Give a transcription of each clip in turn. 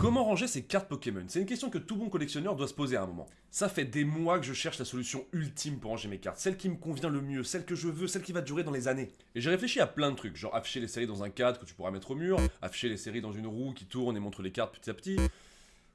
Comment ranger ses cartes Pokémon? C'est une question que tout bon collectionneur doit se poser à un moment. Ça fait des mois que je cherche la solution ultime pour ranger mes cartes, celle qui me convient le mieux, celle que je veux, celle qui va durer dans les années. Et j'ai réfléchi à plein de trucs, genre afficher les séries dans un cadre que tu pourras mettre au mur, afficher les séries dans une roue qui tourne et montre les cartes petit à petit.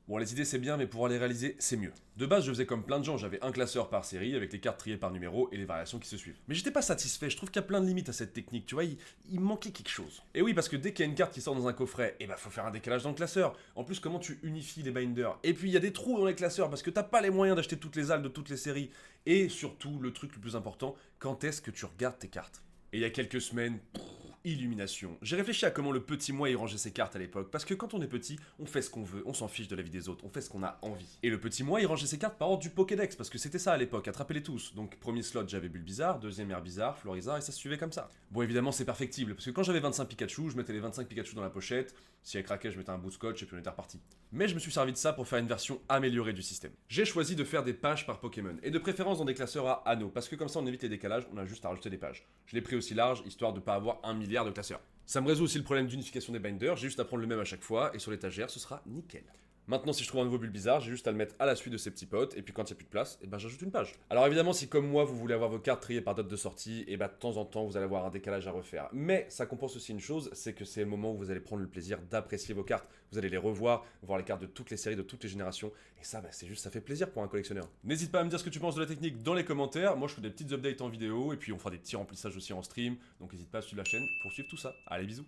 Bon, les idées c'est bien, mais pouvoir les réaliser, c'est mieux. De base, je faisais comme plein de gens, j'avais un classeur par série avec les cartes triées par numéro et les variations qui se suivent. Mais j'étais pas satisfait, je trouve qu'il y a plein de limites à cette technique, tu vois, il manquait quelque chose. Et oui, parce que dès qu'il y a une carte qui sort dans un coffret, eh ben faut faire un décalage dans le classeur. En plus, comment tu unifies les binders? Et puis il y a des trous dans les classeurs parce que t'as pas les moyens d'acheter toutes les alles de toutes les séries. Et surtout, le truc le plus important, quand est-ce que tu regardes tes cartes? Et il y a quelques semaines, illumination. J'ai réfléchi à comment le petit moi y rangeait ses cartes à l'époque, parce que quand on est petit, on fait ce qu'on veut, on s'en fiche de la vie des autres, on fait ce qu'on a envie. Et le petit moi y rangeait ses cartes par ordre du Pokédex, parce que c'était ça à l'époque, attrapez-les tous. Donc premier slot j'avais Bulbizarre, deuxième Herbizarre, Florizarre, et ça se suivait comme ça. Bon évidemment c'est perfectible, parce que quand j'avais 25 Pikachu, je mettais les 25 Pikachu dans la pochette, si elle craquait je mettais un bout de scotch et puis on était reparti. Mais je me suis servi de ça pour faire une version améliorée du système. J'ai choisi de faire des pages par Pokémon, et de préférence dans des classeurs à anneaux, parce que comme ça on évite les décalages, on a juste à rajouter des pages. Je l'ai pris aussi large, histoire de pas avoir 1 milliard de classeurs. Ça me résout aussi le problème d'unification des binders, j'ai juste à prendre le même à chaque fois, et sur l'étagère, ce sera nickel. Maintenant, si je trouve un nouveau Bulbizarre, j'ai juste à le mettre à la suite de ces petits potes, et puis quand il n'y a plus de place, et ben j'ajoute une page. Alors évidemment, si comme moi, vous voulez avoir vos cartes triées par date de sortie, et ben de temps en temps, vous allez avoir un décalage à refaire. Mais ça compense aussi une chose, c'est que c'est le moment où vous allez prendre le plaisir d'apprécier vos cartes. Vous allez les revoir, voir les cartes de toutes les séries, de toutes les générations, et ça, c'est juste, ça fait plaisir pour un collectionneur. N'hésite pas à me dire ce que tu penses de la technique dans les commentaires. Moi, je fais des petites updates en vidéo, et puis on fera des petits remplissages aussi en stream, donc n'hésite pas à suivre la chaîne pour suivre tout ça. Allez, bisous.